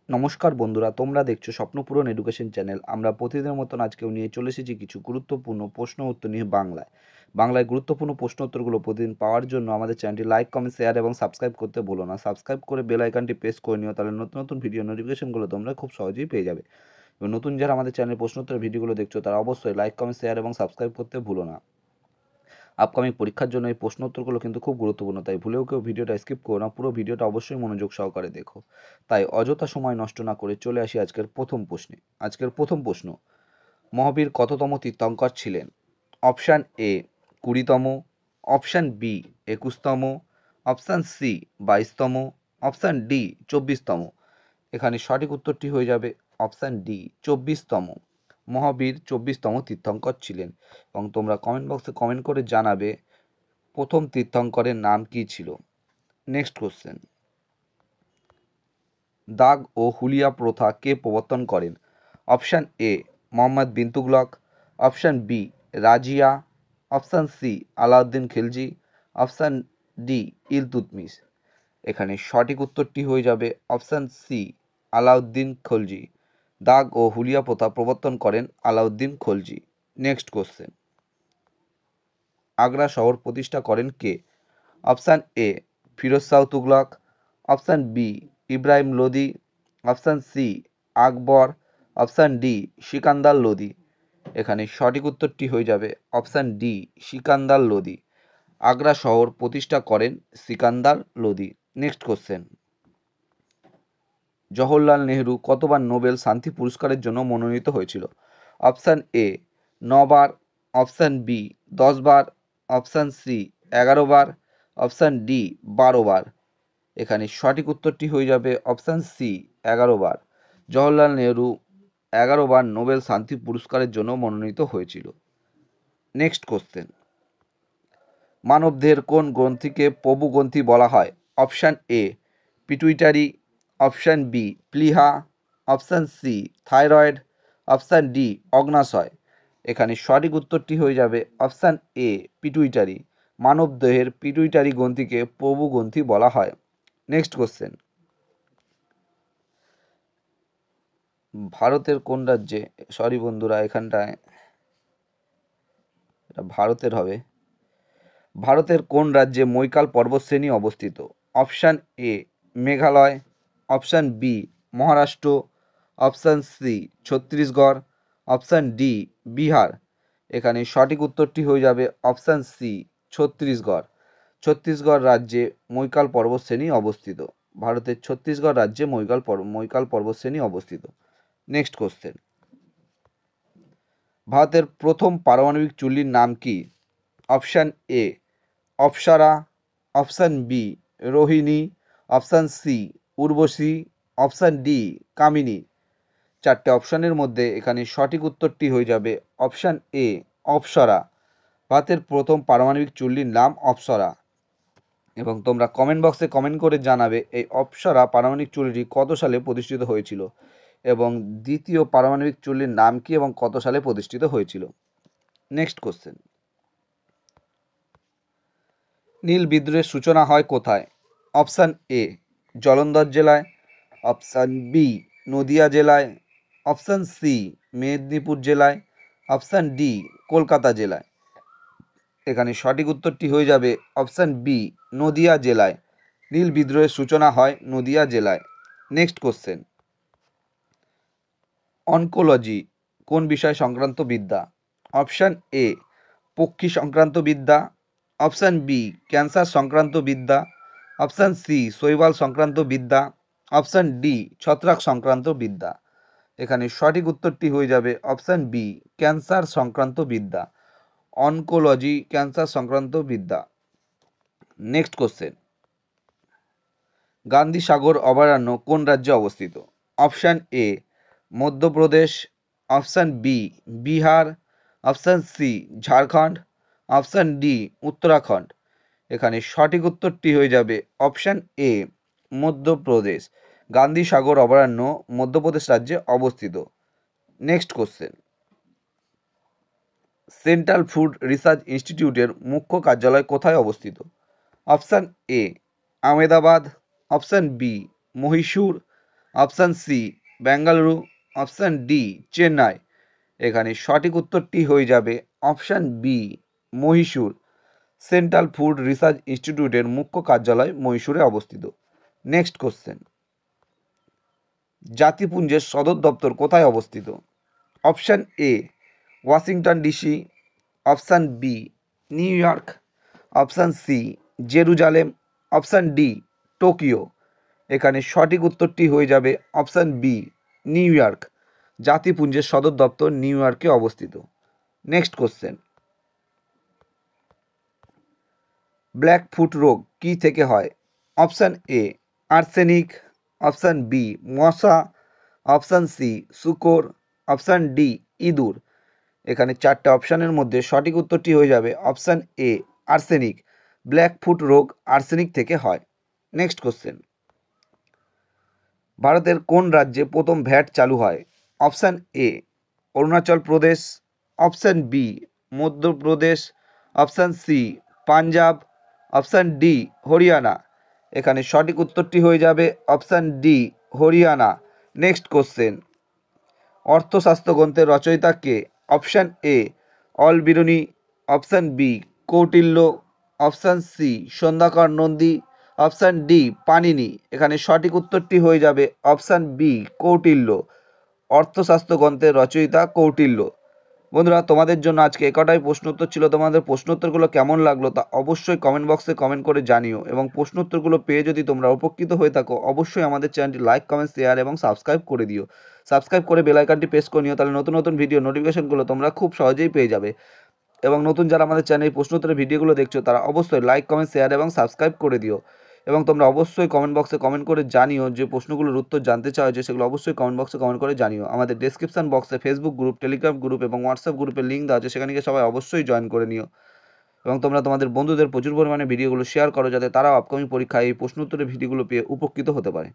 নমস্কার বন্ধুরা, তোমরা দেখছো স্বপ্নপূরণ এডুকেশন চ্যানেল। আমরা প্রতিদিনের মতন আজকেও নিয়ে চলে এসেছি কিছু গুরুত্বপূর্ণ প্রশ্ন উত্তর নিয়ে বাংলায় গুরুত্বপূর্ণ প্রশ্ন উত্তরগুলো প্রতিদিন পাওয়ার জন্য আমাদের চ্যানেলটি লাইক, কমেন্ট, শেয়ার এবং সাবস্ক্রাইব করতে ভুলো না। সাবস্ক্রাইব করে বেল আইকনটি প্রেস করে নিও, তাহলে নতুন নতুন ভিডিও নোটিফিকেশনগুলো তোমরা খুব সহজেই পেয়ে যাবে। এবং নতুন যারা আমাদের চ্যানেলে প্রশ্ন উত্তরের ভিডিওগুলো দেখছো তারা অবশ্যই লাইক, কমেন্ট, শেয়ার এবং সাবস্ক্রাইব করতে ভুলো না। আপকামিং পরীক্ষার জন্য এই প্রশ্ন উত্তরগুলো কিন্তু খুব গুরুত্বপূর্ণ, তাই ভুলেও কেউ ভিডিওটা স্কিপ করো না, পুরো ভিডিওটা অবশ্যই মনোযোগ সহকারে দেখো। তাই অযথা সময় নষ্ট না করে চলে আসি আজকের প্রথম প্রশ্নে। আজকের প্রথম প্রশ্ন, মহাবীর কততম তীর্থঙ্কর ছিলেন? অপশান এ 20তম, অপশান বি 21তম, অপশান সি 22তম, অপশান ডি 24তম। এখানে সঠিক উত্তরটি হয়ে যাবে অপশান ডি 24তম। মহাবীর 24তম তীর্থঙ্কর ছিলেন। এবং তোমরা কমেন্ট বক্সে কমেন্ট করে জানাবে প্রথম তীর্থঙ্করের নাম কী ছিল। নেক্সট কোশ্চেন, দাগ ও হুলিয়া প্রথা কে প্রবর্তন করেন? Option A Muhammad bin Tughlaq, option B Razia, option C Alauddin Khilji, option D Iltutmish. এখানে সঠিক উত্তরটি হয়ে যাবে অপশান সি আলাউদ্দিন খলজি। দাগ ও হুলিয়া প্রথা প্রবর্তন করেন আলাউদ্দিন খলজি। নেক্সট কোশ্চেন, আগ্রা শহর প্রতিষ্ঠা করেন কে? Option A Firoz Shah Tughlaq, option B Ibrahim Lodi, option C Akbar, option D Sikandar Lodi. এখানে সঠিক উত্তরটি হয়ে যাবে অপশান ডি সিকান্দার লোদি। আগ্রা শহর প্রতিষ্ঠা করেন সিকান্দার লোদি। নেক্সট কোশ্চেন, জওহরলাল নেহরু কতবার নোবেল শান্তি পুরস্কারের জন্য মনোনীত হয়েছিল? অপশান এ 9বার, অপশান বি 10বার, অপশান সি 11বার, অপশান ডি 12বার। এখানে সঠিক উত্তরটি হয়ে যাবে অপশান সি 11বার। জওহরলাল নেহরু 11বার নোবেল শান্তি পুরস্কারের জন্য মনোনীত হয়েছিল। নেক্সট কোশ্চেন, মানবদেহের কোন গ্রন্থিকে প্রভু গ্রন্থি বলা হয়? Option A pituitary, option B প্লিহা, option C thyroid, option D অগ্নাশয়। এখানে সঠিক উত্তরটি হয়ে যাবে অপশান এ পিটুইটারি। মানবদেহের পিটুইটারি গ্রন্থিকে প্রভু গ্রন্থি বলা হয়। নেক্সট কোশ্চেন, ভারতের কোন রাজ্যে, সরি বন্ধুরা এখানটায় এটা ভারতের হবে, ভারতের কোন রাজ্যে মৈকাল পর্বতশ্রেণী অবস্থিত? Option A Meghalaya, option B Maharashtra, option C Chhattisgarh, option D Bihar. এখানে সঠিক উত্তরটি হয়ে যাবে অপশান সি ছত্তিশগড়। ছত্তিশগড় রাজ্যে মৈকাল পর্বতশ্রেণী অবস্থিত। ভারতের ছত্তিশগড় রাজ্যে মৈকাল পর্বতশ্রেণী অবস্থিত। নেক্সট কোশ্চেন, ভারতের প্রথম পারমাণবিক চুল্লির নাম কি? Option A Apsara, option B Rohini, option C Urvashi, option D Kamini. চারটে অপশানের মধ্যে এখানে সঠিক উত্তরটি হয়ে যাবে অপশান এ অপ্সরা। ভারতের প্রথম পারমাণবিক চুল্লির নাম অপ্সরা। এবং তোমরা কমেন্ট বক্সে কমেন্ট করে জানাবে এই অপ্সরা পারমাণবিক চুল্লিটি কত সালে প্রতিষ্ঠিত হয়েছিল এবং দ্বিতীয় পারমাণবিক চুল্লির নাম কি এবং কত সালে প্রতিষ্ঠিত হয়েছিল। নেক্সট কোশ্চেন, নীল বিদ্রোহের সূচনা হয় কোথায়? অপশান এ জলন্ধর জেলায়, অপশান বি নদিয়া জেলায়, অপশান সি মেদিনীপুর জেলায়, অপশান ডি কলকাতা জেলায়। এখানে সঠিক উত্তরটি হয়ে যাবে অপশান বি নদিয়া জেলায়। নীল বিদ্রোহের সূচনা হয় নদিয়া জেলায়। নেক্সট কোশ্চেন, অনকোলজি কোন বিষয় সংক্রান্ত বিদ্যা? অপশান এ পক্ষী সংক্রান্ত বিদ্যা, অপশান বি ক্যান্সার সংক্রান্ত বিদ্যা, অপশান সি শৈবাল সংক্রান্ত বিদ্যা, অপশান ডি ছত্রাক সংক্রান্ত বিদ্যা। এখানে সঠিক উত্তরটি হয়ে যাবে অপশান বি ক্যান্সার সংক্রান্ত বিদ্যা। অনকোলজি ক্যান্সার সংক্রান্ত বিদ্যা। নেক্সট কোশ্চেন, গান্ধী সাগর অভয়ারণ্য কোন রাজ্যে অবস্থিত? Option A Madhya Pradesh, option B Bihar, option C Jharkhand, option D Uttarakhand. এখানে সঠিক উত্তরটি হয়ে যাবে অপশান এ মধ্যপ্রদেশ। গান্ধী সাগর অভয়ারণ্য মধ্যপ্রদেশ রাজ্যে অবস্থিত। Next question, central food research ইনস্টিটিউটের মুখ্য কার্যালয় কোথায় অবস্থিত? Option A Ahmedabad, option B Mysore, option C Bengaluru, option D Chennai. এখানে সঠিক উত্তরটি হয়ে যাবে option B Mysore. Central food research ইনস্টিটিউটের মুখ্য কার্যালয় মহীশূরে অবস্থিত। নেক্সট কোশ্চেন, জাতিপুঞ্জের সদর দপ্তর কোথায় অবস্থিত? Option A Washington DC, option B New York, option C Jerusalem, option D Tokyo. এখানে সঠিক উত্তরটি হয়ে যাবে অপশান বি নিউ ইয়র্ক। জাতিপুঞ্জের সদর দপ্তর নিউ ইয়র্কে অবস্থিত। নেক্সট কোশ্চেন, ব্ল্যাক ফুট রোগ কী থেকে হয়? Option A arsenic, option B মশা, অপশান সি শূকর, অপশান ডি ইঁদুর। এখানে চারটে অপশানের মধ্যে সঠিক উত্তরটি হয়ে যাবে option A arsenic. Black foot রোগ আর্সেনিক থেকে হয়। নেক্সট কোশ্চেন, ভারতের কোন রাজ্যে প্রথম ভ্যাট চালু হয়? Option A Arunachal Pradesh, option B Madhya Pradesh, option C Punjab, option D Haryana. এখানে সঠিক উত্তরটি হয়ে যাবে option D Haryana. Next question, Arthashastra গ্রন্থের রচয়িতা কে? Option A Al Biruni, option B Kautilya, option C Sandhyakar Nandi, option D Panini. এখানে সঠিক উত্তরটি হয়ে যাবে অপশান বি কৌটিল্য। অর্থশাস্ত্র গ্রন্থের রচয়িতা কৌটিল্য। বন্ধুরা, তোমাদের জন্য আজকে কটাই প্রশ্নোত্তর ছিল। তোমাদের প্রশ্নোত্তরগুলো কেমন লাগলো তা অবশ্যই কমেন্ট বক্সে কমেন্ট করে জানিও, এবং প্রশ্নোত্তরগুলো পেয়ে যদি তোমরা উপকৃত হয়ে থাকো অবশ্যই আমাদের চ্যানেলটি লাইক, কমেন্ট, শেয়ার এবং সাবস্ক্রাইব করে দিও। সাবস্ক্রাইব করে বেল আইকনটি প্রেস করে নিও, তাহলে নতুন নতুন ভিডিও নোটিফিকেশনগুলো তোমরা খুব সহজেই পেয়ে যাবে। এবং নতুন যারা আমাদের চ্যানেলে প্রশ্নোত্তরের ভিডিওগুলো দেখছো তারা অবশ্যই লাইক, কমেন্ট, শেয়ার এবং সাবস্ক্রাইব করে দিও। এবং তোমরা অবশ্যই কমেন্ট বক্সে কমেন্ট করে জানিও যে প্রশ্নগুলোর উত্তর জানতে চাও, যে সেগুলো অবশ্যই কমেন্ট বক্সে কমেন্ট করে জানিও। আমাদের ডেসক্রিপশন বক্সে ফেসবুক গ্রুপ, টেলিগ্রাম গ্রুপ এবং হোয়াটসঅ্যাপ গ্রুপের লিঙ্ক দেওয়া আছে, সেখানে গিয়ে সবাই অবশ্যই জয়েন করে নিও। এবং তোমরা তোমাদের বন্ধুদের প্রচুর পরিমাণে ভিডিওগুলো শেয়ার করো, যাতে তারাও আপকামিং পরীক্ষায় এই প্রশ্নোত্তরের ভিডিওগুলো পেয়ে উপকৃত হতে পারে।